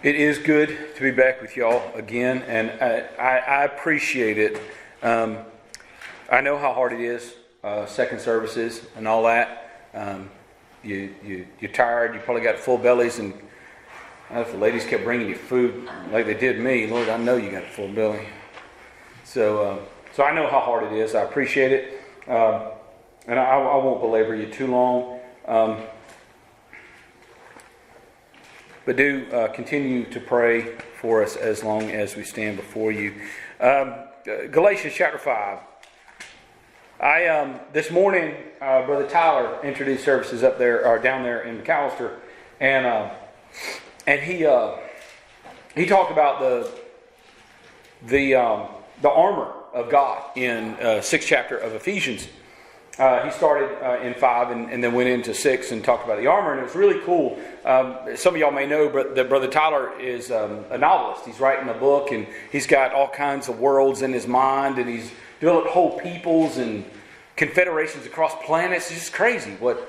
It is good to be back with y'all again, and I appreciate it. I know how hard it is, second services and all that. You're tired, you probably got full bellies, and if the ladies kept bringing you food like they did me, Lord, I know you got a full belly. So I know how hard it is. I appreciate it, and I won't belabor you too long. But do continue to pray for us as long as we stand before you. Galatians chapter 5. This morning, Brother Tyler introduced services up there or down there in McAllister, and he talked about the armor of God in 6th chapter of Ephesians. He started in 5 and then went into 6 and talked about the armor, and it was really cool. Some of y'all may know that Brother Tyler is a novelist. He's writing a book, and he's got all kinds of worlds in his mind, and he's developed whole peoples and confederations across planets. It's just crazy what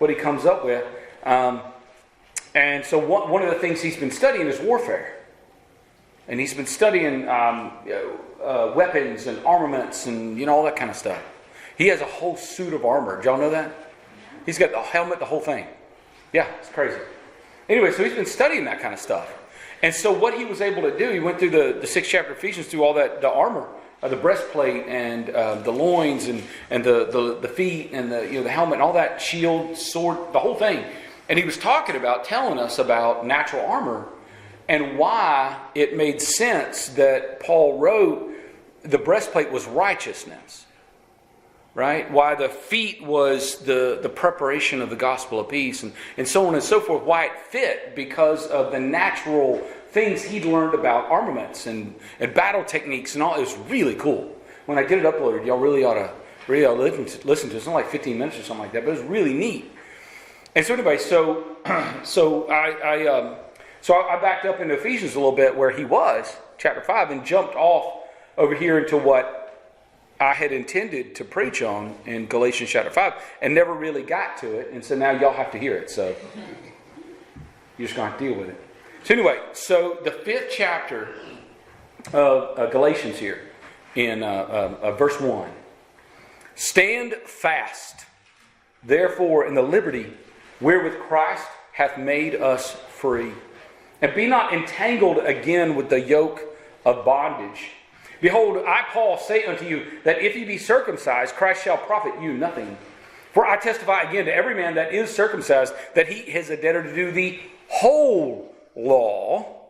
he comes up with. And so one of the things he's been studying is warfare. And he's been studying weapons and armaments and all that kind of stuff. He has a whole suit of armor. Did y'all know that? He's got the helmet, the whole thing. Yeah, it's crazy. Anyway, so he's been studying that kind of stuff. And so what he was able to do, he went through the 6th chapter of Ephesians, through all that, the armor, the breastplate and the loins and the feet and the helmet and all that, shield, sword, the whole thing. And he was telling us about natural armor and why it made sense that Paul wrote the breastplate was righteousness. Right? Why the feet was the preparation of the gospel of peace, and so on and so forth. Why it fit because of the natural things he'd learned about armaments and battle techniques and all. It was really cool. When I get it uploaded, y'all really ought to listen to it. It's only like 15 minutes or something like that, but it was really neat. And so anyway, so I backed up into Ephesians a little bit where he was, chapter 5, and jumped off over here into what I had intended to preach on in Galatians chapter 5 and never really got to it. And so now y'all have to hear it. So you're just going to have to deal with it. So anyway, so the 5th chapter of Galatians here in verse 1. Stand fast, therefore, in the liberty wherewith Christ hath made us free. And be not entangled again with the yoke of bondage. Behold, I, Paul, say unto you, that if ye be circumcised, Christ shall profit you nothing. For I testify again to every man that is circumcised, that he is a debtor to do the whole law.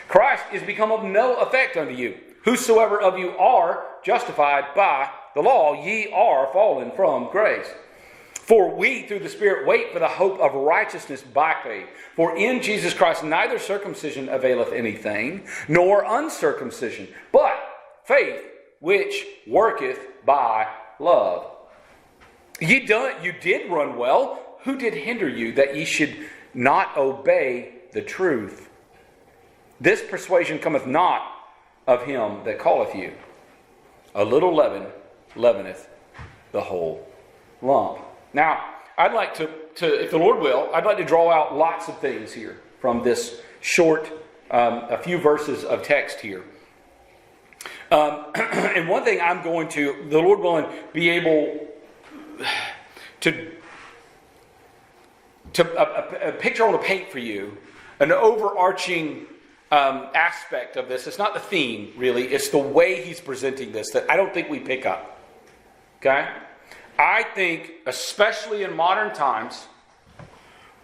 Christ is become of no effect unto you. Whosoever of you are justified by the law, ye are fallen from grace. For we, through the Spirit, wait for the hope of righteousness by faith. For in Jesus Christ neither circumcision availeth anything, nor uncircumcision, but faith which worketh by love. You did run well. Who did hinder you that ye should not obey the truth? This persuasion cometh not of him that calleth you. A little leaven leaveneth the whole lump. Now, I'd like to, if the Lord will, I'd like to draw out lots of things here from this short, a few verses of text here. And one thing I'm going to, the Lord willing, be able to a picture I want to paint for you, an overarching aspect of this. It's not the theme, really. It's the way he's presenting this that I don't think we pick up. Okay? I think, especially in modern times,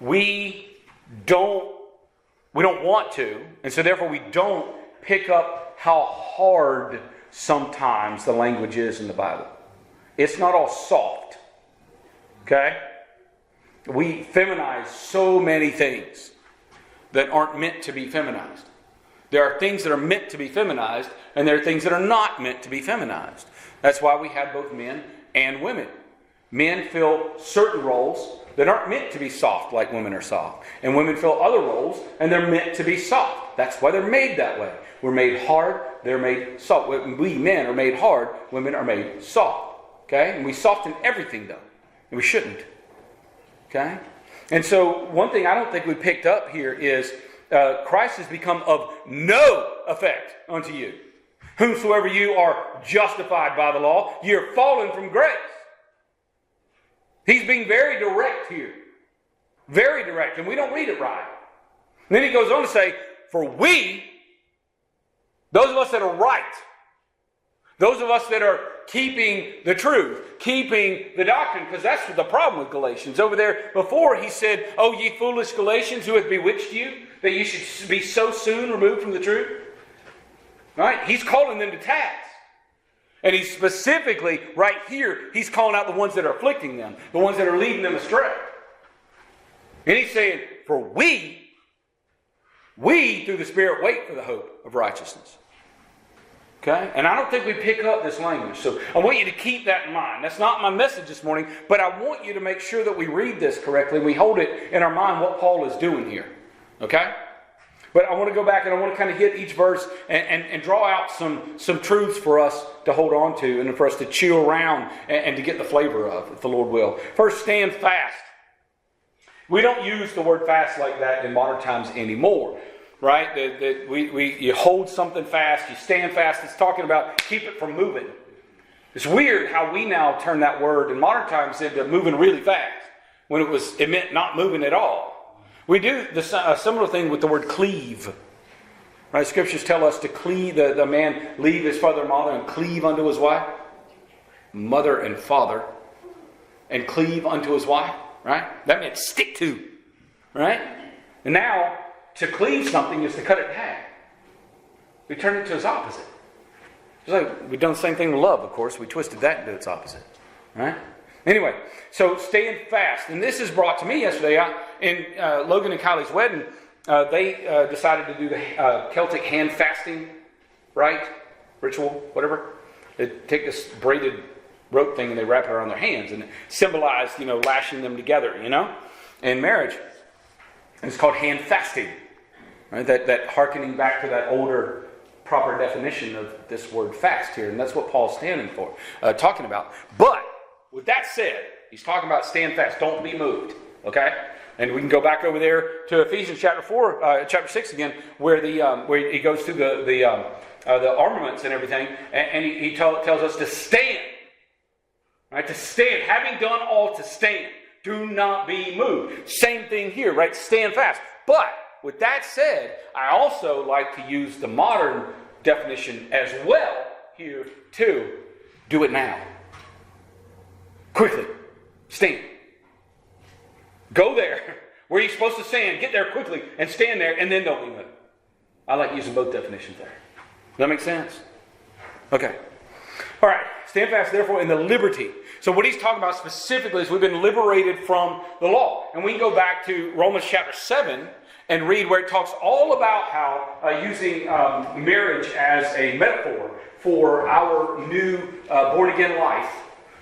we don't want to, and so therefore we don't pick up how hard sometimes the language is in the Bible. It's not all soft. Okay? We feminize so many things that aren't meant to be feminized. There are things that are meant to be feminized, and there are things that are not meant to be feminized. That's why we have both men and women. Men fill certain roles that aren't meant to be soft like women are soft. And women fill other roles and they're meant to be soft. That's why they're made that way. We're made hard, they're made soft. We men are made hard, women are made soft. Okay? And we soften everything though. And we shouldn't. Okay? And so one thing I don't think we picked up here is Christ has become of no effect unto you. Whomsoever you are justified by the law, you're fallen from grace. He's being very direct here. Very direct, and we don't read it right. And then he goes on to say, for we, those of us that are right, those of us that are keeping the truth, keeping the doctrine, because that's the problem with Galatians. Over there before he said, oh, ye foolish Galatians, who hath bewitched you, that you should be so soon removed from the truth? Right? He's calling them to task. And he's specifically, right here, he's calling out the ones that are afflicting them, the ones that are leading them astray. And he's saying, for we through the Spirit wait for the hope of righteousness. Okay? And I don't think we pick up this language. So I want you to keep that in mind. That's not my message this morning, but I want you to make sure that we read this correctly. We hold it in our mind what Paul is doing here. Okay? But I want to go back and I want to kind of hit each verse and draw out some truths for us to hold on to and for us to chew around and to get the flavor of, if the Lord will. First, stand fast. We don't use the word fast like that in modern times anymore. Right? You hold something fast, you stand fast. It's talking about keep it from moving. It's weird how we now turn that word in modern times into moving really fast when it meant not moving at all. We do a similar thing with the word cleave. Right? Scriptures tell us to cleave, the man leave his father and mother and cleave unto his wife. Mother and father. And cleave unto his wife. Right? That meant stick to. Right? And now, to cleave something is to cut it in half. We turn it to its opposite. It's like we've done the same thing with love, of course. We twisted that into its opposite. Right? Anyway, so stand fast. And this is brought to me yesterday. In Logan and Kylie's wedding, they decided to do the Celtic hand fasting, right? Ritual, whatever. They take this braided rope thing and they wrap it around their hands. And it symbolized, lashing them together, in marriage. And it's called hand fasting. Right? That hearkening back to that older proper definition of this word fast here. And that's what Paul's standing for, talking about. But, with that said, he's talking about stand fast. Don't be moved. Okay? And we can go back over there to Ephesians chapter 6 again, where he goes through the armaments and everything. And he tells us to stand. Right? To stand. Having done all to stand. Do not be moved. Same thing here, right? Stand fast. But, with that said, I also like to use the modern definition as well here too. Do it now. Quickly. Stand. Go there. Where you're supposed to stand. Get there quickly and stand there and then don't be moved. I like using both definitions there. Does that make sense? Okay. All right. Stand fast, therefore, in the liberty. So what he's talking about specifically is we've been liberated from the law. And we can go back to Romans chapter 7 and read where it talks all about how using marriage as a metaphor for our new born-again life,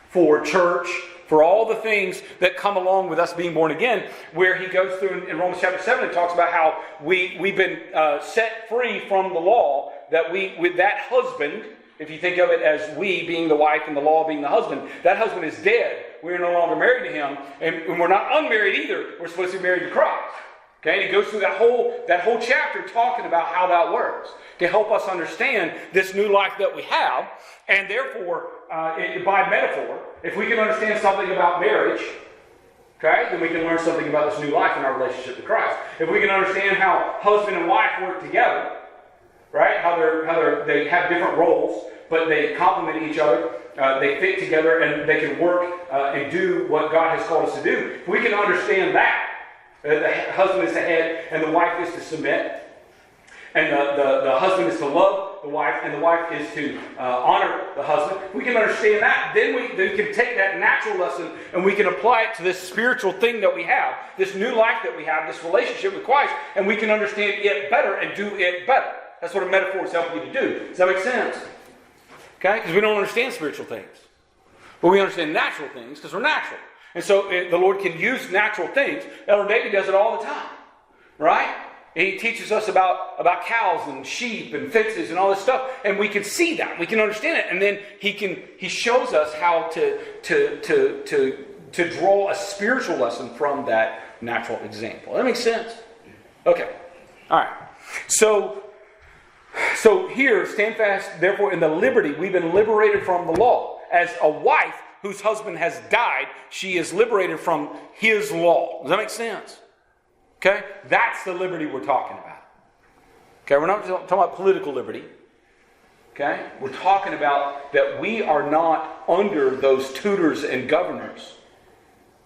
for church, for all the things that come along with us being born again, where he goes through in Romans chapter 7 and talks about how we've been set free from the law, that with that husband, if you think of it as we being the wife and the law being the husband, that husband is dead. We are no longer married to him. And we're not unmarried either. We're supposed to be married to Christ. Okay? And he goes through that whole chapter talking about how that works to help us understand this new life that we have. And therefore, by metaphor, if we can understand something about marriage, okay, then we can learn something about this new life in our relationship to Christ. If we can understand how husband and wife work together, right? How they have different roles, but they complement each other. They fit together, and they can work and do what God has called us to do. If we can understand that, the husband is the head, and the wife is to submit, and the husband is to love the wife, and the wife is to honor the husband. If we can understand that, then we can take that natural lesson and we can apply it to this spiritual thing that we have, this new life that we have, this relationship with Christ, and we can understand it better and do it better. That's what a metaphor is helping you to do. Does that make sense? Okay? Because we don't understand spiritual things. But we understand natural things because we're natural. And so the Lord can use natural things. Elder David does it all the time. Right? And he teaches us about cows and sheep and fences and all this stuff. And we can see that. We can understand it. And then he shows us how to draw a spiritual lesson from that natural example. That makes sense? Okay. All right. So here, stand fast, therefore, in the liberty. We've been liberated from the law. As a wife whose husband has died, she is liberated from his law. Does that make sense? Okay? That's the liberty we're talking about. Okay? We're not talking about political liberty. Okay? We're talking about that we are not under those tutors and governors.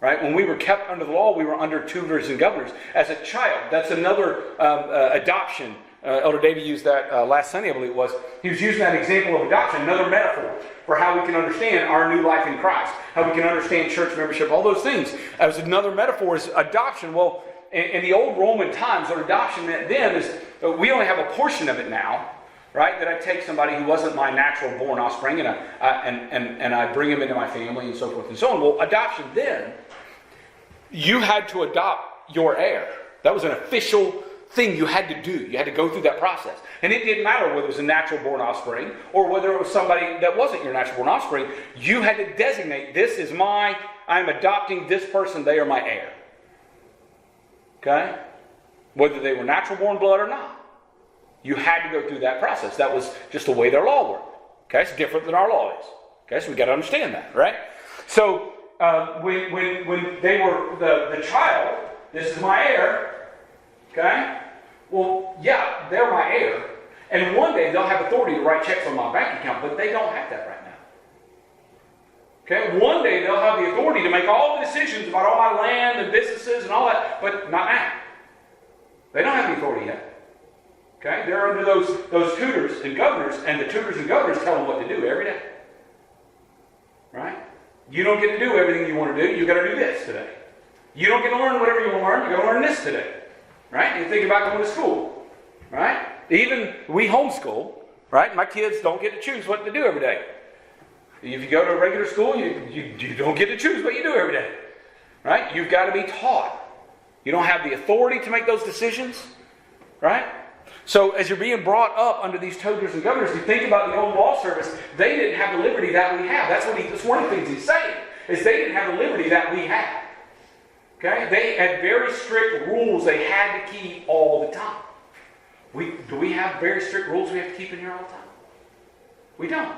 Right? When we were kept under the law, we were under tutors and governors. As a child, that's another adoption. Elder David used that last Sunday, I believe it was. He was using that example of adoption, another metaphor for how we can understand our new life in Christ, how we can understand church membership, all those things. As another metaphor is adoption. Well, in the old Roman times, what adoption meant then is we only have a portion of it now. Right? That I take somebody who wasn't my natural born offspring and I bring him into my family and so forth and so on. Well, adoption then, you had to adopt your heir. That was an official thing you had to do. You had to go through that process. And it didn't matter whether it was a natural born offspring or whether it was somebody that wasn't your natural born offspring. You had to designate, I'm adopting this person, they are my heir. Okay? Whether they were natural born blood or not. You had to go through that process. That was just the way their law worked. Okay, it's different than our law is. Okay, so we got to understand that, right? So when they were the child, this is my heir. Okay, well, yeah, they're my heir, and one day they'll have authority to write checks on my bank account, but they don't have that right now. Okay, one day they'll have the authority to make all the decisions about all my land and businesses and all that, but not now. They don't have the authority yet. Okay, they're under those tutors and governors, and the tutors and governors tell them what to do every day. Right? You don't get to do everything you want to do. You've got to do this today. You don't get to learn whatever you want to learn. You've got to learn this today. Right? You think about going to school. Right? Even we homeschool. Right? My kids don't get to choose what to do every day. If you go to a regular school, you don't get to choose what you do every day. Right? You've got to be taught. You don't have the authority to make those decisions. Right? So as you're being brought up under these tutors and governors, you think about the old law service, they didn't have the liberty that we have. That's one of the things he's saying, is they didn't have the liberty that we have. Okay? They had very strict rules they had to keep all the time. Do we have very strict rules we have to keep in here all the time? We don't.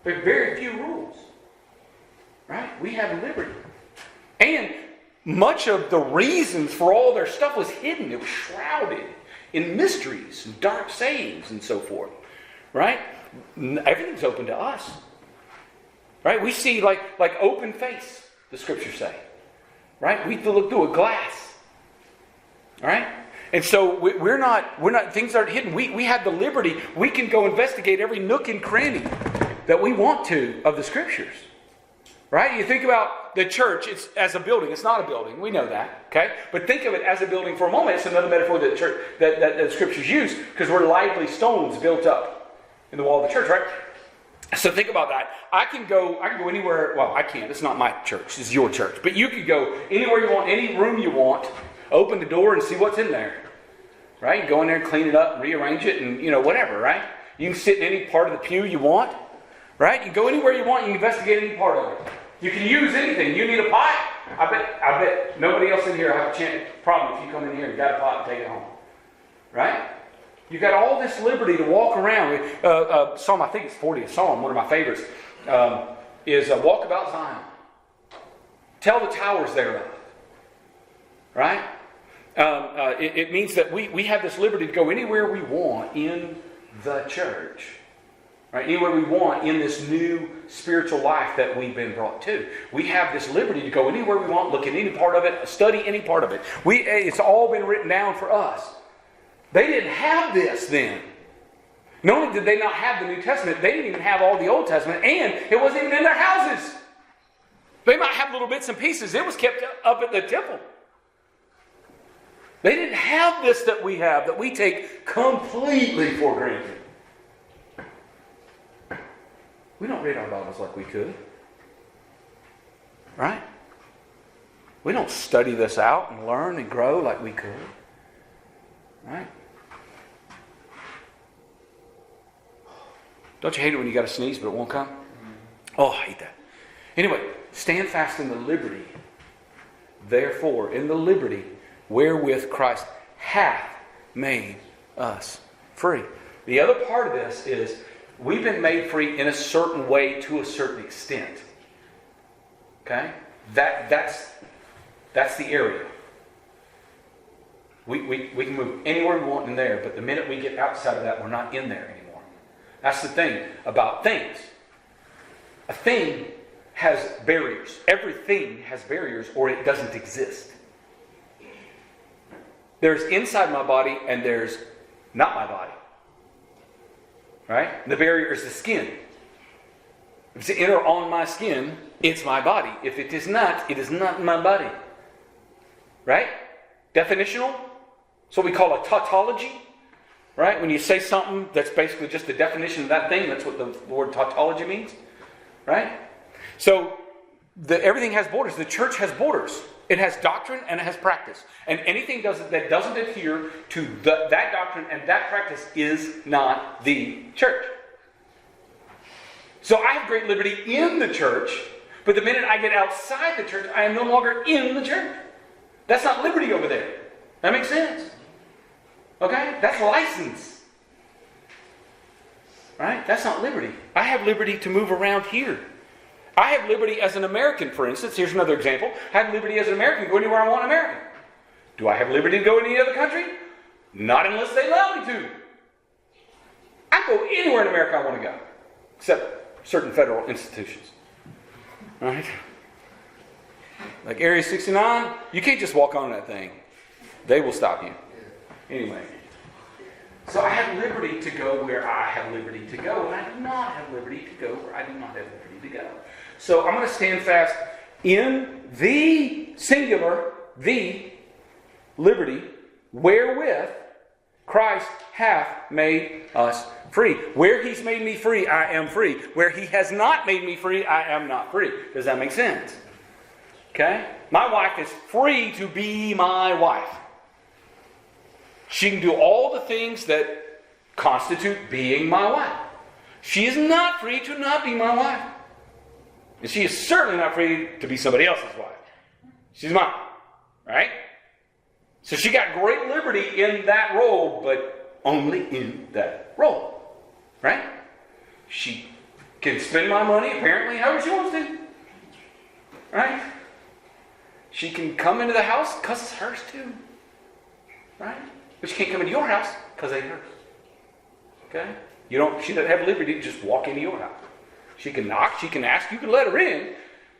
There are very few rules. Right? We have liberty. And much of the reasons for all their stuff was hidden. It was shrouded in mysteries and dark sayings and so forth. Right? Everything's open to us. Right? We see like open face, the scriptures say. Right? We look through a glass. Right? And so we're not, things aren't hidden. We have the liberty. We can go investigate every nook and cranny that we want to of the scriptures. Right? You think about the church, it's as a building. It's not a building. We know that. Okay? But think of it as a building for a moment. It's another metaphor that the scriptures use, because we're lively stones built up in the wall of the church, right? So think about that. I can go anywhere. Well, I can't. It's not my church. It's your church. But you could go anywhere you want, any room you want, open the door and see what's in there. Right? You go in there and clean it up and rearrange it and, whatever, right? You can sit in any part of the pew you want. Right? You can go anywhere you want, you can investigate any part of it. You can use anything. You need a pot? I bet nobody else in here will have a problem if you come in here and got a pot and take it home. Right? You've got all this liberty to walk around. Psalm, I think it's 40th Psalm, one of my favorites, is walk about Zion. Tell the towers thereof. Right? It means that we have this liberty to go anywhere we want in the church. Right? Anywhere we want in this new spiritual life that we've been brought to. We have this liberty to go anywhere we want, look at any part of it, study any part of it. It's all been written down for us. They didn't have this then. Not only did they not have the New Testament, they didn't even have all the Old Testament, and it wasn't even in their houses. They might have little bits and pieces. It was kept up at the temple. They didn't have this that we have, that we take completely for granted. We don't read our Bibles like we could. Right? We don't study this out and learn and grow like we could. Right? Don't you hate it when you got to sneeze but it won't come? Oh, I hate that. Anyway, stand fast in the liberty. Therefore, in the liberty wherewith Christ hath made us free. The other part of this is we've been made free in a certain way to a certain extent. Okay? That's the area. We can move anywhere we want in there, but the minute we get outside of that, we're not in there anymore. That's the thing about things. A thing has barriers. Everything has barriers, or it doesn't exist. There's inside my body, and there's not my body. Right? And the barrier is the skin. If it's in or on my skin, it's my body. If it is not, it is not my body. Right? Definitional. So we call a tautology. Right? When you say something that's basically just the definition of that thing, that's what the word tautology means. Right? So everything has borders. The church has borders. It has doctrine and it has practice. And anything that doesn't adhere to that doctrine and that practice is not the church. So I have great liberty in the church, but the minute I get outside the church, I am no longer in the church. That's not liberty over there. That makes sense? Okay? That's license. Right? That's not liberty. I have liberty to move around here. I have liberty as an American, for instance. Here's another example. I have liberty as an American to go anywhere I want in America. Do I have liberty to go in any other country? Not unless they allow me to. I go anywhere in America I want to go. Except certain federal institutions. Right? Like Area 69, you can't just walk on that thing. They will stop you. Anyway. So I have liberty to go where I have liberty to go, and I do not have liberty to go where I do not have liberty to go. So I'm going to stand fast in the singular, the liberty, wherewith Christ hath made us free. Where He's made me free, I am free. Where He has not made me free, I am not free. Does that make sense? Okay? My wife is free to be my wife. She can do all the things that constitute being my wife. She is not free to not be my wife. And she is certainly not free to be somebody else's wife. She's mine. Right? So she got great liberty in that role, but only in that role. Right? She can spend my money apparently however she wants to. Right? She can come into the house because it's hers too. Right? But she can't come into your house because it ain't hers. Okay? She doesn't have liberty to just walk into your house. She can knock, she can ask, you can let her in,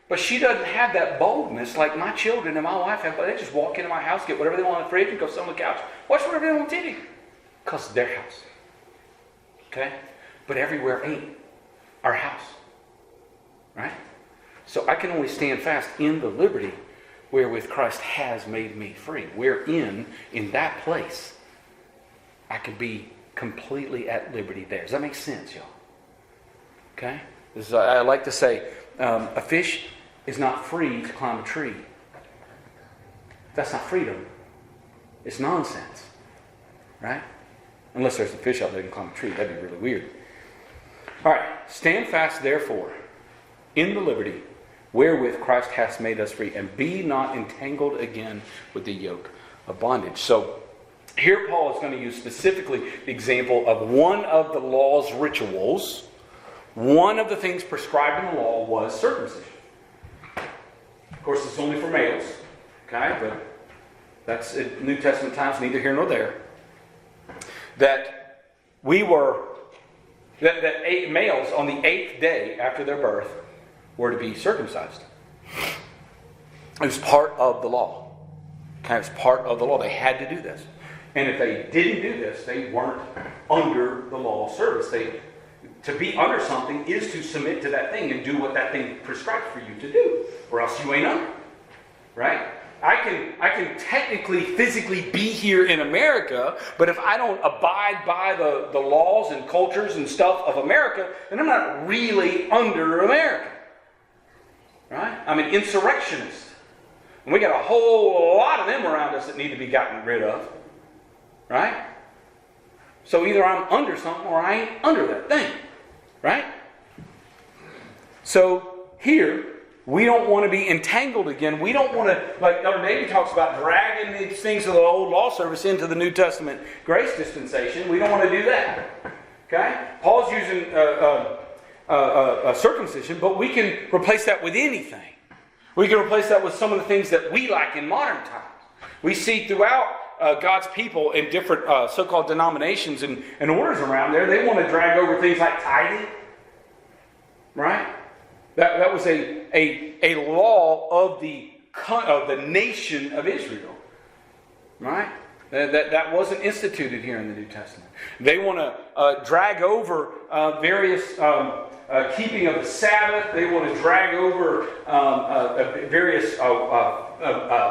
but she doesn't have that boldness like my children and my wife have. But they just walk into my house, get whatever they want on the fridge, and go sit on the couch, watch whatever they want on TV. Because it's their house. Okay? But everywhere ain't our house. Right? So I can only stand fast in the liberty wherewith Christ has made me free. Wherein, in that place, I can be completely at liberty there. Does that make sense, y'all? Okay? I like to say, a fish is not free to climb a tree. That's not freedom. It's nonsense. Right? Unless there's a fish out there that can climb a tree. That'd be really weird. All right. Stand fast, therefore, in the liberty wherewith Christ hath made us free, and be not entangled again with the yoke of bondage. So, here Paul is going to use specifically the example of one of the law's rituals. One of the things prescribed in the law was circumcision. Of course, it's only for males. Okay? But that's in New Testament times, neither here nor there. That males on the 8th day after their birth were to be circumcised. It was part of the law. Okay? It was part of the law. They had to do this. And if they didn't do this, they weren't under the law of service. To be under something is to submit to that thing and do what that thing prescribes for you to do, or else you ain't under. Right? I can technically, physically be here in America, but if I don't abide by the laws and cultures and stuff of America, then I'm not really under America. Right? I'm an insurrectionist. And we got a whole lot of them around us that need to be gotten rid of. Right? So either I'm under something or I ain't under that thing. Right? So here, We don't want to be entangled again. We don't want to, like Elder David talks about, dragging these things of the old law service into the New Testament grace dispensation. We don't want to do that. Okay? Paul's using circumcision, but we can replace that with anything. We can replace that with some of the things that we like in modern times. We see throughout God's people in different so-called denominations and orders around there, they want to drag over things like tithing. Right? That was a law of the nation of Israel. Right? That wasn't instituted here in the New Testament. They want to drag over various keeping of the Sabbath. They want to drag over various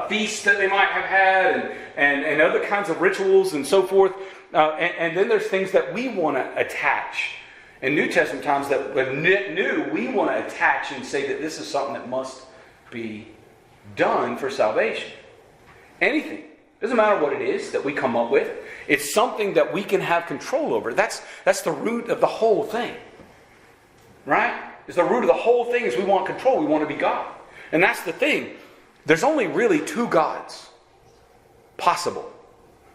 feasts that they might have had and other kinds of rituals and so forth. And then there's things that we want to attach. In New Testament times that new, we want to attach and say that this is something that must be done for salvation. Anything. Doesn't matter what it is that we come up with. It's something that we can have control over. That's the root of the whole thing. Right? It's the root of the whole thing is we want control. We want to be God. And that's the thing. There's only really two gods possible.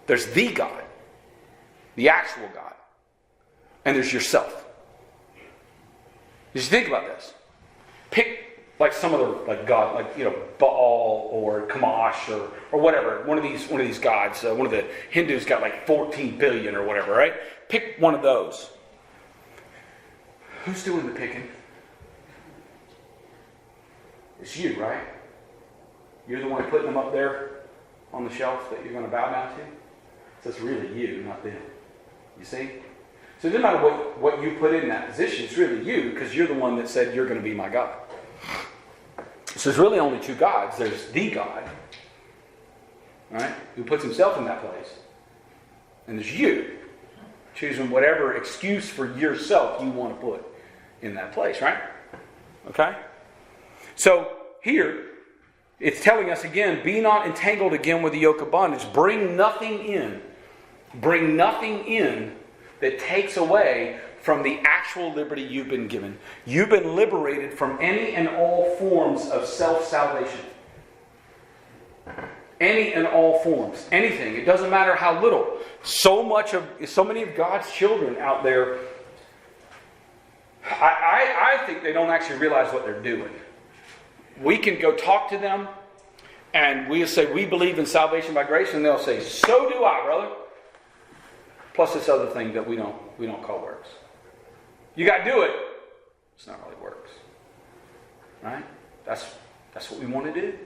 There's the God. The actual God. And there's yourself. Just think about this. Pick like some other like God, like Baal or Kamash or whatever. One of these gods. One of the Hindus got like 14 billion or whatever, right? Pick one of those. Who's doing the picking? It's you, right? You're the one putting them up there on the shelf that you're going to bow down to. So it's really you, not them. You see? So it doesn't matter what you put in that position. It's really you because you're the one that said you're going to be my God. So there's really only two gods. There's the God, right, who puts himself in that place. And there's you, choosing whatever excuse for yourself you want to put in that place, right? Okay? So here, it's telling us again, be not entangled again with the yoke of bondage. Bring nothing in. Bring nothing in that takes away from the actual liberty you've been given. You've been liberated from any and all forms of self-salvation. Any and all forms. Anything. It doesn't matter how little. So many of God's children out there, I think they don't actually realize what they're doing. We can go talk to them and we'll say, we believe in salvation by grace, and they'll say, so do I, brother. Plus this other thing that we don't call works. You got to do it. It's not really works. Right? That's what we want to do.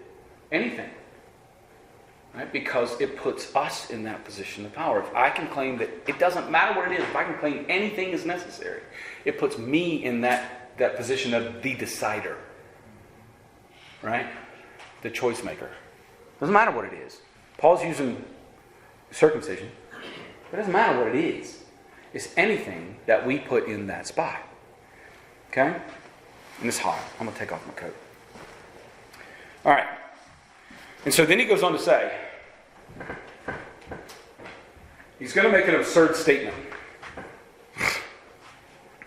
Anything. Right? Because it puts us in that position of power. If I can claim that it doesn't matter what it is, if I can claim anything is necessary, it puts me in that position of the decider. Right? The choice maker. Doesn't matter what it is. Paul's using circumcision. But it doesn't matter what it is. It's anything that we put in that spot. Okay? And it's hot. I'm going to take off my coat. All right. And so then he goes on to say, he's going to make an absurd statement.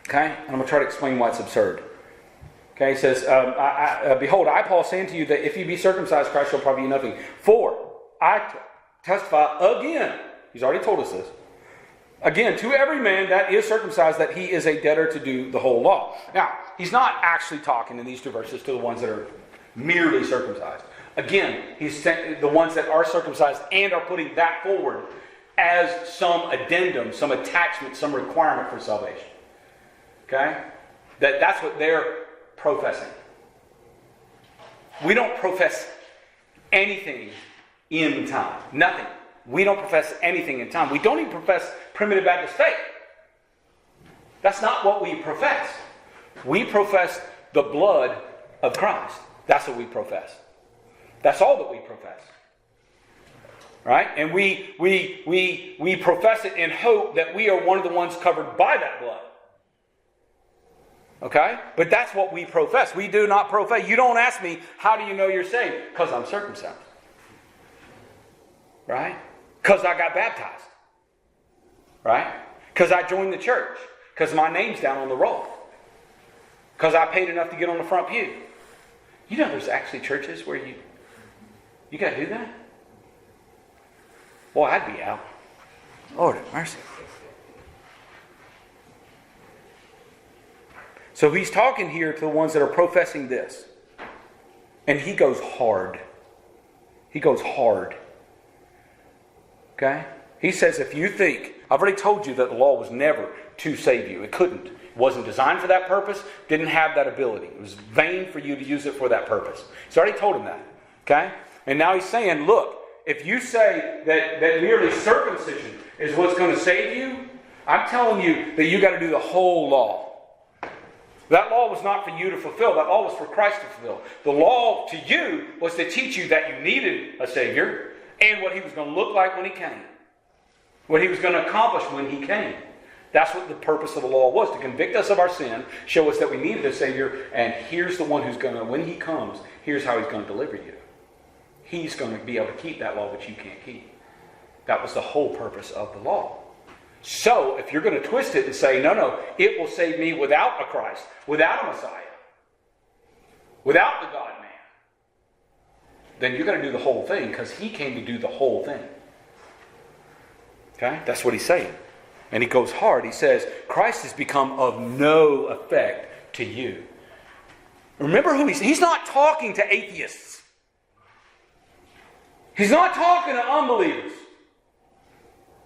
Okay? And I'm going to try to explain why it's absurd. Okay? He says, behold, I, Paul, say unto you that if you be circumcised, Christ shall profit you nothing. For I testify again. He's already told us this. Again, to every man that is circumcised, that he is a debtor to do the whole law. Now, he's not actually talking in these two verses to the ones that are merely circumcised. Again, he's the ones that are circumcised and are putting that forward as some addendum, some attachment, some requirement for salvation. Okay? That's what they're professing. We don't profess anything in time. Nothing. We don't profess anything in time. We don't even profess primitive Baptist faith. That's not what we profess. We profess the blood of Christ. That's what we profess. That's all that we profess. Right? And we profess it in hope that we are one of the ones covered by that blood. Okay? But that's what we profess. We do not profess. You don't ask me, how do you know you're saved? Because I'm circumcised. Right? Because I got baptized. Right? Because I joined the church. Because my name's down on the roll. Because I paid enough to get on the front pew. You know there's actually churches where you got to do that? Well, I'd be out. Lord have mercy. So he's talking here to the ones that are professing this. And he goes hard. He goes hard. Okay? He says if you think, I've already told you that the law was never to save you. It couldn't. It wasn't designed for that purpose. Didn't have that ability. It was vain for you to use it for that purpose. He's already told him that. Okay? And now he's saying, look, if you say that merely circumcision is what's going to save you, I'm telling you that you got to do the whole law. That law was not for you to fulfill. That law was for Christ to fulfill. The law to you was to teach you that you needed a Savior and what He was going to look like when He came. What He was going to accomplish when He came. That's what the purpose of the law was, to convict us of our sin, show us that we needed a Savior, and here's the one who's going to, when He comes, here's how He's going to deliver you. He's going to be able to keep that law, but you can't keep. That was the whole purpose of the law. So, if you're going to twist it and say, no, it will save me without a Christ, without a Messiah, without the God-man, then you're going to do the whole thing, because He came to do the whole thing. Okay? That's what He's saying. And He goes hard. He says, Christ has become of no effect to you. Remember who He's not talking to atheists. He's not talking to unbelievers.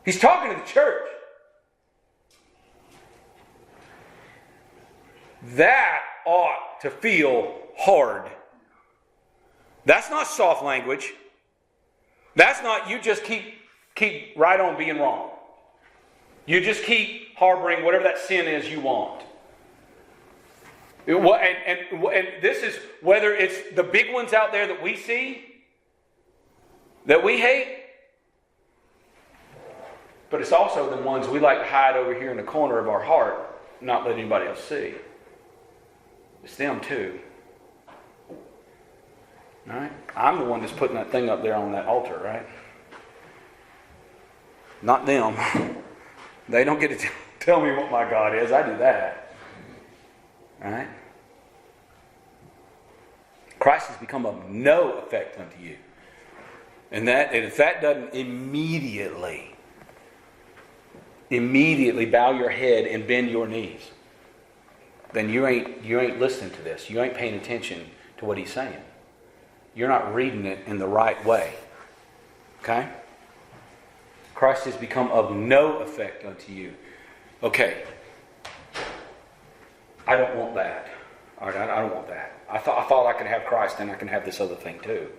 He's talking to the church. That ought to feel hard. That's not soft language. That's not you just keep right on being wrong. You just keep harboring whatever that sin is you want. And this is whether it's the big ones out there that we see, that we hate, but it's also the ones we like to hide over here in the corner of our heart, not let anybody else see. It's them too. Right? I'm the one that's putting that thing up there on that altar, right? Not them. They don't get to tell me what my God is. I do that. Right? Christ has become of no effect unto you. And if that doesn't immediately bow your head and bend your knees, then you ain't listening to this. You ain't paying attention to what He's saying. You're not reading it in the right way. Okay? Christ has become of no effect unto you. Okay. I don't want that. All right, I don't want that. I thought I could have Christ and I can have this other thing too.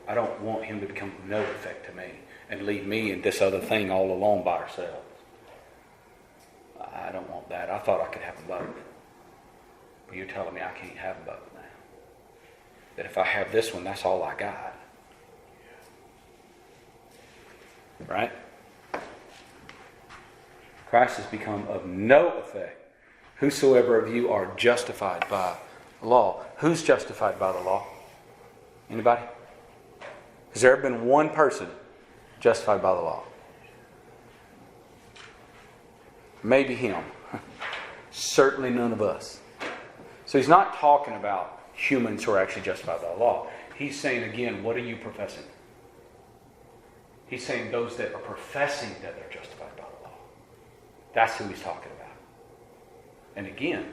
I don't want Him to become of no effect to me and leave me and this other thing all alone by ourselves. I don't want that. I thought I could have them both. But you're telling me I can't have them both now. That if I have this one, that's all I got. Right? Christ has become of no effect. Whosoever of you are justified by law. Who's justified by the law? Anybody? Has there ever been one person justified by the law? Maybe him. Certainly none of us. So he's not talking about humans who are actually justified by the law. He's saying again, what are you professing? He's saying those that are professing that they're justified by the law. That's who he's talking about. And again,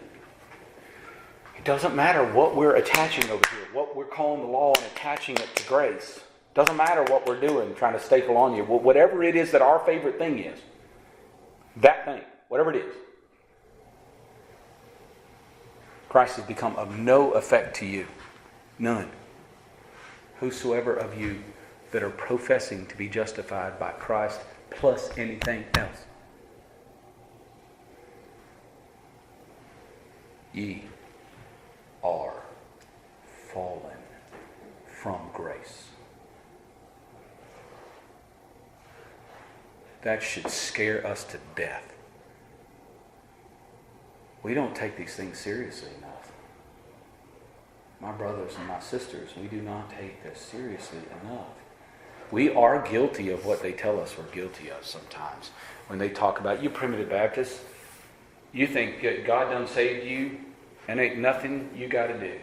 it doesn't matter what we're attaching over here, what we're calling the law and attaching it to grace. It doesn't matter what we're doing, trying to staple on you. Whatever it is that our favorite thing is, that thing, whatever it is, Christ has become of no effect to you. None. Whosoever of you that are professing to be justified by Christ plus anything else. Ye are fallen from grace. That should scare us to death. We don't take these things seriously enough. My brothers and my sisters, we do not take this seriously enough. We are guilty of what they tell us we're guilty of sometimes. When they talk about, you primitive Baptists, you think God done saved you and ain't nothing you got to do.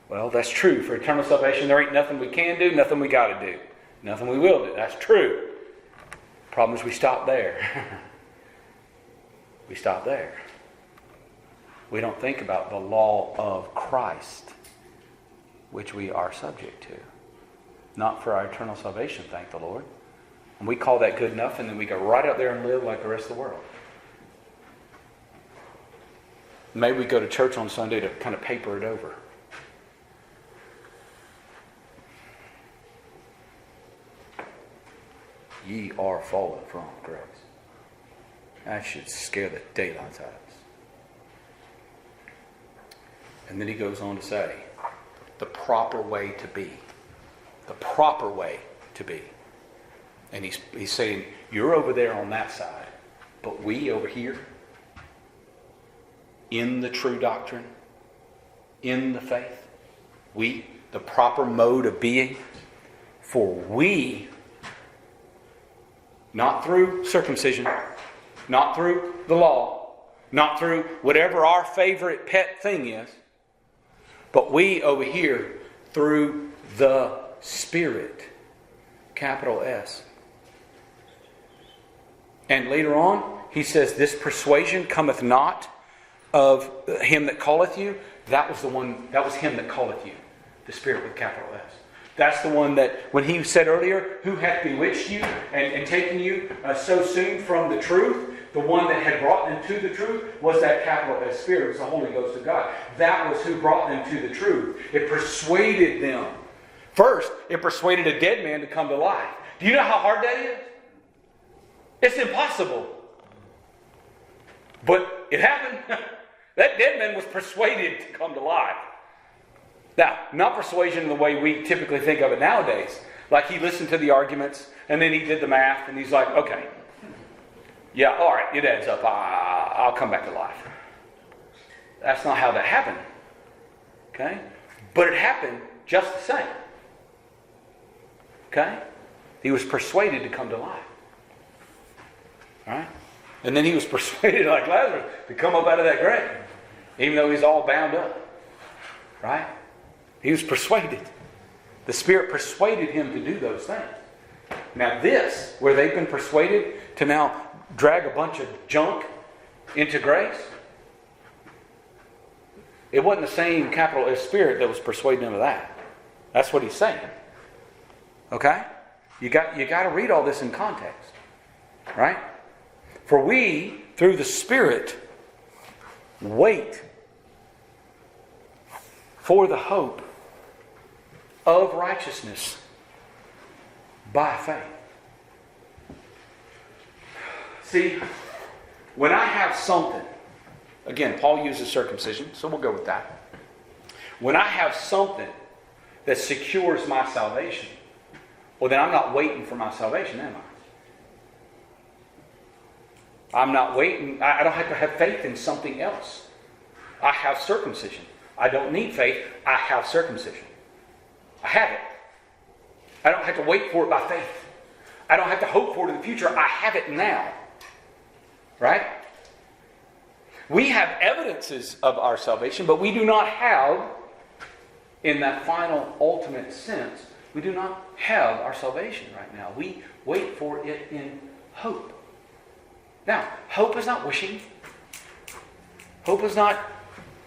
Well, that's true. For eternal salvation, there ain't nothing we can do, nothing we got to do. Nothing we will do. That's true. Problem is we stop there. We stop there. We don't think about the law of Christ, which we are subject to. Not for our eternal salvation, thank the Lord. And we call that good enough, and then we go right out there and live like the rest of the world. Maybe we go to church on Sunday to kind of paper it over. Ye are fallen from grace. That should scare the daylights out of us. And then he goes on to say, the proper way to be. The proper way to be. And he's saying, you're over there on that side, but we over here, in the true doctrine, in the faith, we, the proper mode of being, for we, not through circumcision, not through the law, not through whatever our favorite pet thing is, but we over here through the Spirit, capital S. And later on, he says, this persuasion cometh not of him that calleth you. That was him that calleth you. The Spirit with capital S. That's the one that, when he said earlier, who hath bewitched you and taken you so soon from the truth, the one that had brought them to the truth was that capital S Spirit. It was the Holy Ghost of God. That was who brought them to the truth. It persuaded them. First, it persuaded a dead man to come to life. Do you know how hard that is? It's impossible. But it happened. That dead man was persuaded to come to life. Now, not persuasion in the way we typically think of it nowadays. Like he listened to the arguments, and then he did the math, and he's like, okay, yeah, all right, it adds up. I'll come back to life. That's not how that happened. Okay? But it happened just the same. Okay? He was persuaded to come to life. All right? And then he was persuaded, like Lazarus, to come up out of that grave. Even though he's all bound up. Right? He was persuaded. The Spirit persuaded him to do those things. Now this, where they've been persuaded to now drag a bunch of junk into grace, it wasn't the same capital S Spirit that was persuading him of that. That's what he's saying. Okay? You got to read all this in context. Right? For we, through the Spirit, wait for the hope of righteousness by faith. See, when I have something, again, Paul uses circumcision, so we'll go with that. When I have something that secures my salvation, well, then I'm not waiting for my salvation, am I? I'm not waiting. I don't have to have faith in something else. I have circumcision. I don't need faith. I have circumcision. I have it. I don't have to wait for it by faith. I don't have to hope for it in the future. I have it now. Right? We have evidences of our salvation, but we do not have, in that final, ultimate sense, we do not have our salvation right now. We wait for it in hope. Now, hope is not wishing. Hope is not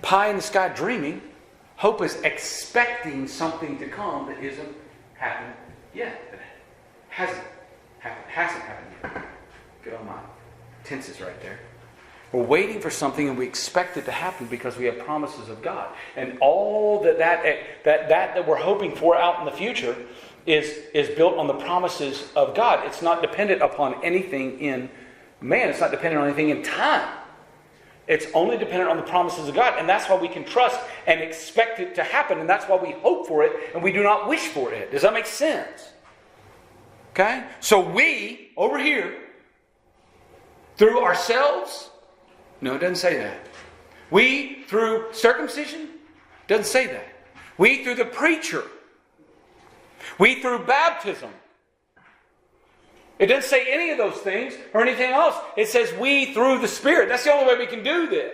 pie in the sky dreaming. Hope is expecting something to come that isn't happened yet. That hasn't happened yet. Get on my tenses right there. We're waiting for something and we expect it to happen because we have promises of God. And all that we're hoping for out in the future is built on the promises of God. It's not dependent upon anything in man. It's not dependent on anything in time. It's only dependent on the promises of God. And that's why we can trust and expect it to happen. And that's why we hope for it and we do not wish for it. Does that make sense? Okay? So we, over here, through ourselves, no, it doesn't say that. We, through circumcision, doesn't say that. We, through the preacher. We, through baptism. It doesn't say any of those things or anything else. It says we, through the Spirit. That's the only way we can do this.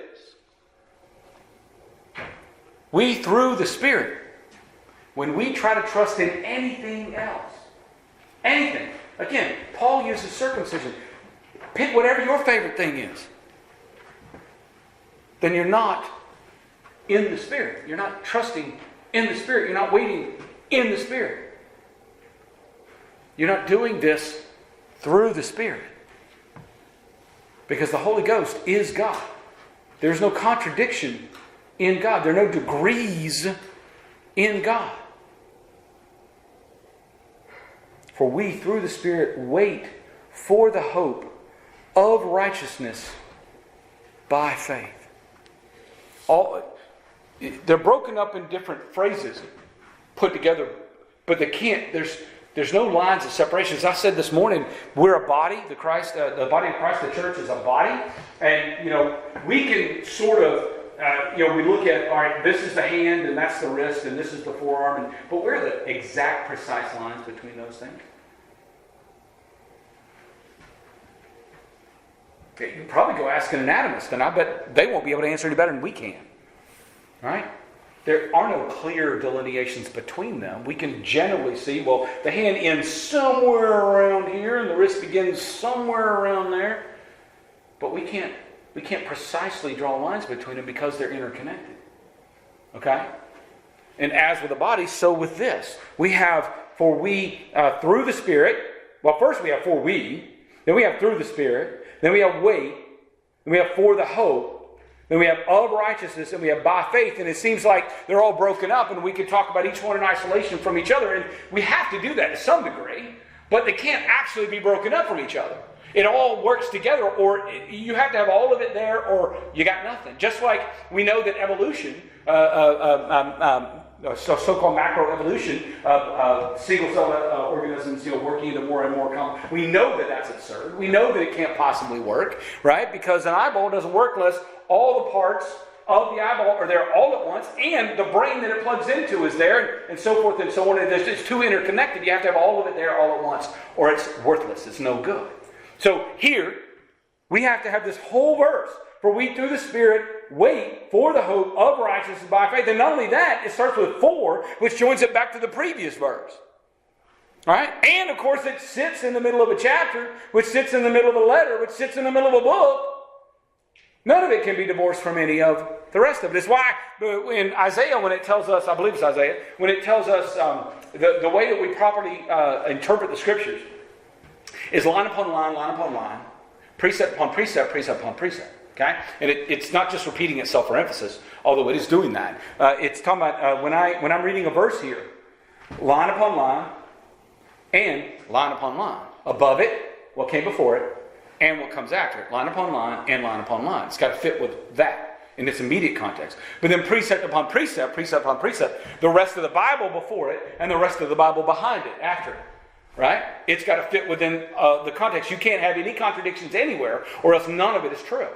We, through the Spirit, when we try to trust in anything else, anything. Again, Paul uses circumcision. Pick whatever your favorite thing is. Then you're not in the Spirit. You're not trusting in the Spirit. You're not waiting in the Spirit. You're not doing this through the Spirit. Because the Holy Ghost is God. There's no contradiction in God. There are no degrees in God. For we, through the Spirit, wait for the hope of righteousness by faith. They're broken up in different phrases, put together, but there's no lines of separation. As I said this morning, we're a body. The body of Christ, the church, is a body, and we can sort of. We look at, all right, this is the hand, and that's the wrist, and this is the forearm. But where are the exact, precise lines between those things? Okay, you can probably go ask an anatomist, and I bet they won't be able to answer any better than we can. Right? There are no clear delineations between them. We can generally see, well, the hand ends somewhere around here, and the wrist begins somewhere around there. But we can't precisely draw lines between them because they're interconnected. Okay? And as with the body, so with this. We have for we through the Spirit. Well, first we have for we. Then we have through the Spirit. Then we have wait. Then we have for the hope. Then we have of righteousness. And we have by faith. And it seems like they're all broken up. And we can talk about each one in isolation from each other. And we have to do that to some degree. But they can't actually be broken up from each other. It all works together, or you have to have all of it there, or you got nothing. Just like we know that evolution, so-called macroevolution, single-cell organisms, working into more and more complex. We know that that's absurd. We know that it can't possibly work, right? Because an eyeball doesn't work unless all the parts of the eyeball are there all at once, and the brain that it plugs into is there, and so forth and so on. It's too interconnected. You have to have all of it there all at once, or it's worthless. It's no good. So here, we have to have this whole verse. For we through the Spirit wait for the hope of righteousness by faith. And not only that, it starts with for, which joins it back to the previous verse. All right? And of course it sits in the middle of a chapter, which sits in the middle of a letter, which sits in the middle of a book. None of it can be divorced from any of the rest of it. It's why in Isaiah, when it tells us, I believe it's Isaiah, when it tells us the way that we properly interpret the Scriptures, is line upon line, precept upon precept, precept upon precept. Okay? And it's not just repeating itself for emphasis, although it is doing that. It's talking about when I'm reading a verse here, line upon line, and line upon line. Above it, what came before it, and what comes after it. Line upon line, and line upon line. It's got to fit with that in its immediate context. But then precept upon precept, precept upon precept, the rest of the Bible before it, and the rest of the Bible behind it, after it. Right? It's got to fit within the context. You can't have any contradictions anywhere, or else none of it is true.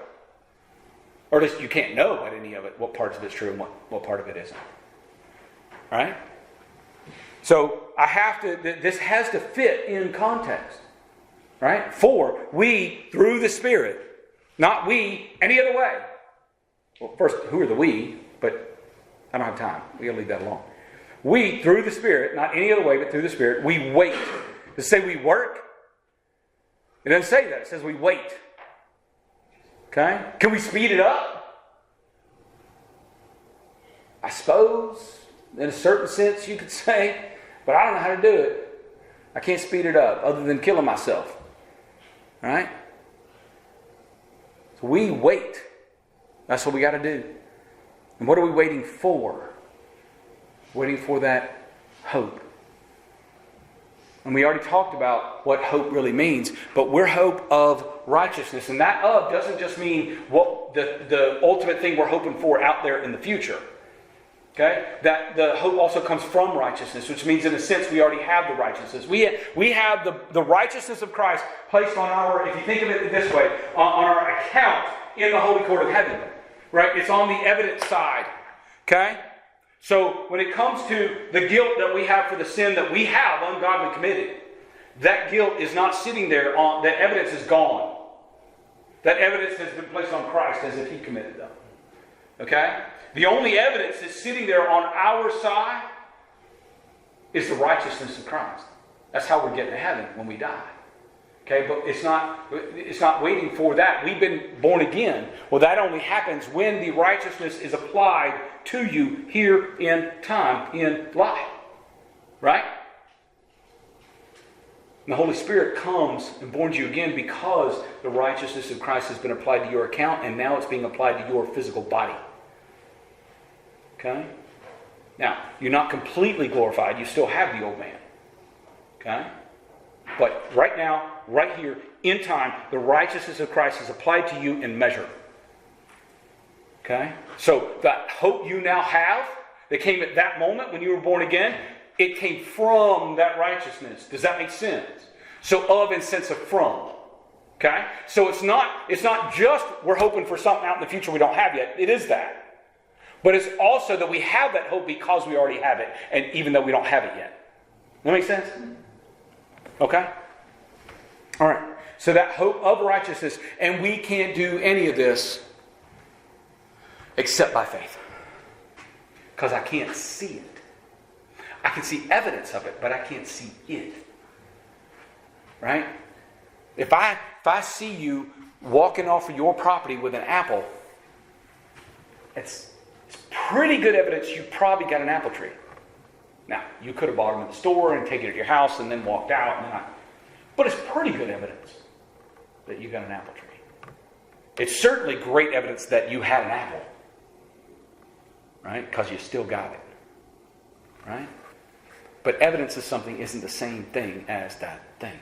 Or at least you can't know about any of it, what parts of it is true and what part of it isn't. Right? So this has to fit in context. Right? For we through the Spirit, not we any other way. Well, first, who are the we? But I don't have time. We gotta leave that alone. We through the Spirit, not any other way, but through the Spirit, we wait. Does it say we work? It doesn't say that. It says we wait. Okay? Can we speed it up? I suppose, in a certain sense, you could say, but I don't know how to do it. I can't speed it up other than killing myself. All right? So we wait. That's what we got to do. And what are we waiting for? Waiting for that hope. And we already talked about what hope really means, but we're hope of righteousness. And that of doesn't just mean what the ultimate thing we're hoping for out there in the future. Okay? That the hope also comes from righteousness, which means in a sense we already have the righteousness. We have the righteousness of Christ placed on our, if you think of it this way, on our account in the holy court of heaven. Right? It's on the evidence side. Okay? So when it comes to the guilt that we have for the sin that we have ungodly committed, that guilt is not sitting there that evidence is gone. That evidence has been placed on Christ as if he committed them. Okay? The only evidence that's sitting there on our side is the righteousness of Christ. That's how we're getting to heaven when we die. Okay, but it's not waiting for that. We've been born again. Well, that only happens when the righteousness is applied to you here in time, in life. Right? And the Holy Spirit comes and borns you again because the righteousness of Christ has been applied to your account, and now it's being applied to your physical body. Okay? Now, you're not completely glorified. You still have the old man. Okay? But right now, right here, in time, the righteousness of Christ is applied to you in measure. Okay? So that hope you now have, that came at that moment when you were born again, it came from that righteousness. Does that make sense? So of in sense of from. Okay? So it's not just we're hoping for something out in the future we don't have yet. It is that. But it's also that we have that hope because we already have it, and even though we don't have it yet. That make sense? Okay? All right. So that hope of righteousness, and we can't do any of this except by faith. Because I can't see it. I can see evidence of it, but I can't see it. Right? If I see you walking off of your property with an apple, it's pretty good evidence you probably got an apple tree. Now, you could have bought them at the store and taken it to your house and then walked out. But it's pretty good evidence that you got an apple tree. It's certainly great evidence that you had an apple. Right? Because you still got it. Right? But evidence of something isn't the same thing as that thing.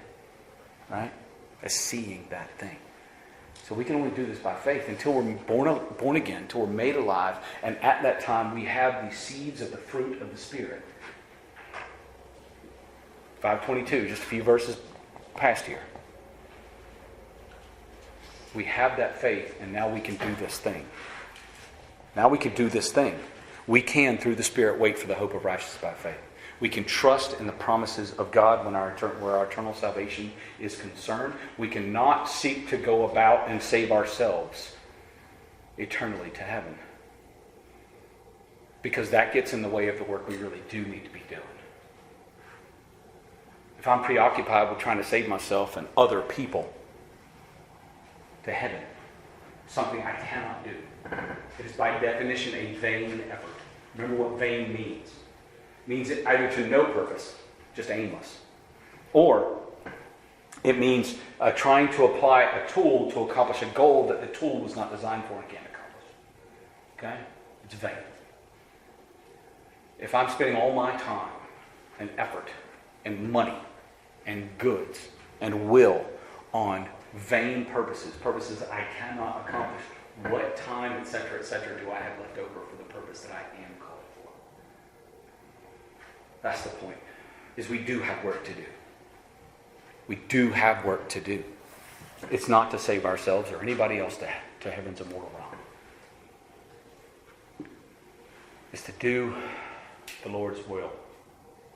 Right? As seeing that thing. So we can only do this by faith until we're born again, until we're made alive, and at that time we have the seeds of the fruit of the Spirit. 5:22, just a few verses past here. We have that faith, and now we can do this thing. Now we can do this thing. We can, through the Spirit, wait for the hope of righteousness by faith. We can trust in the promises of God where our eternal salvation is concerned. We cannot seek to go about and save ourselves eternally to heaven. Because that gets in the way of the work we really do need to be doing. If I'm preoccupied with trying to save myself and other people to heaven, something I cannot do, it is by definition a vain effort. Remember what vain means. It means it either to no purpose, just aimless, or it means trying to apply a tool to accomplish a goal that the tool was not designed for and can't accomplish. Okay? It's vain. If I'm spending all my time and effort and money and goods and will on vain purposes that I cannot accomplish, what time, etc., do I have left over for the purpose that I am called for? That's the point, is we do have work to do. We do have work to do. It's not to save ourselves or anybody else to heaven's immortal realm. It's to do the Lord's will,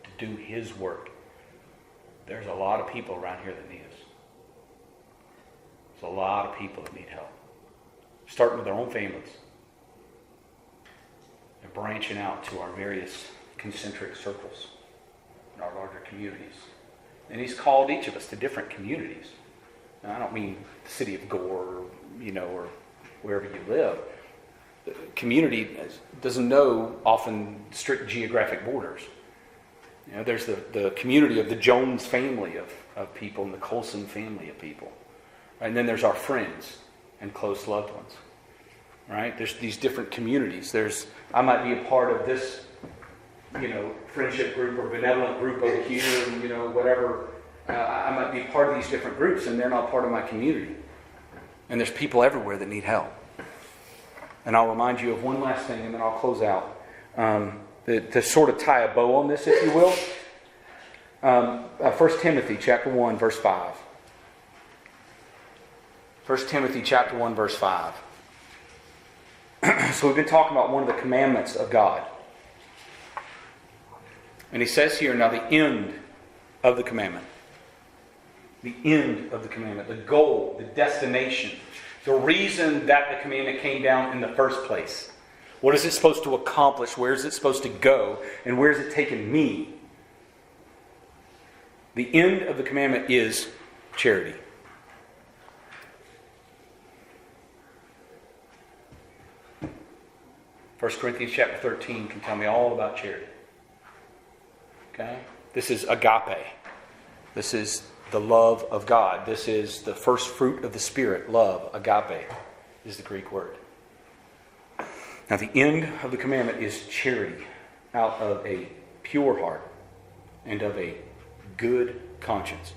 to do His work. There's a lot of people around here that need us. There's a lot of people that need help. Starting with their own families and branching out to our various concentric circles in our larger communities. And He's called each of us to different communities. Now, I don't mean the city of Gore, or wherever you live. The community doesn't know often strict geographic borders. There's the community of the Jones family of people and the Colson family of people. And then there's our friends and close loved ones. Right? There's these different communities. I might be a part of this, friendship group or benevolent group over here, whatever. I might be part of these different groups, and they're not part of my community. And there's people everywhere that need help. And I'll remind you of one last thing, and then I'll close out. To sort of tie a bow on this, if you will. 1 Timothy chapter 1, verse 5. 1 Timothy chapter 1, verse 5. So we've been talking about one of the commandments of God. And he says here, now the end of the commandment. The end of the commandment. The goal, the destination. The reason that the commandment came down in the first place. What is it supposed to accomplish? Where is it supposed to go? And where is it taking me? The end of the commandment is charity. First Corinthians chapter 13 can tell me all about charity. Okay? This is agape. This is the love of God. This is the first fruit of the Spirit. Love, agape, is the Greek word. Now the end of the commandment is charity out of a pure heart and of a good conscience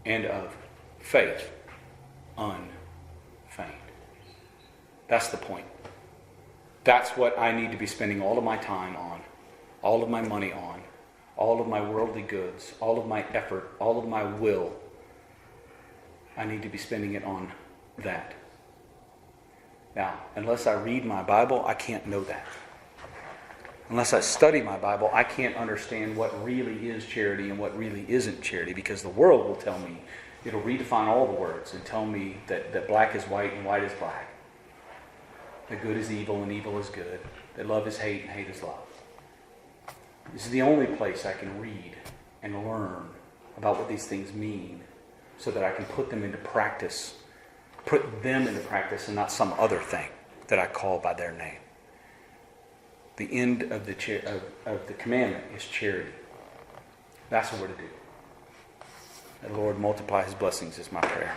and of faith unfeigned. That's the point. That's what I need to be spending all of my time on, all of my money on, all of my worldly goods, all of my effort, all of my will. I need to be spending it on that. Now, unless I read my Bible, I can't know that. Unless I study my Bible, I can't understand what really is charity and what really isn't charity, because the world will tell me, it'll redefine all the words and tell me that black is white and white is black. That good is evil and evil is good. That love is hate and hate is love. This is the only place I can read and learn about what these things mean so that I can put them into practice. Put them into practice and not some other thing that I call by their name. The end of the commandment is charity. That's what we're to do. And the Lord multiply His blessings is my prayer.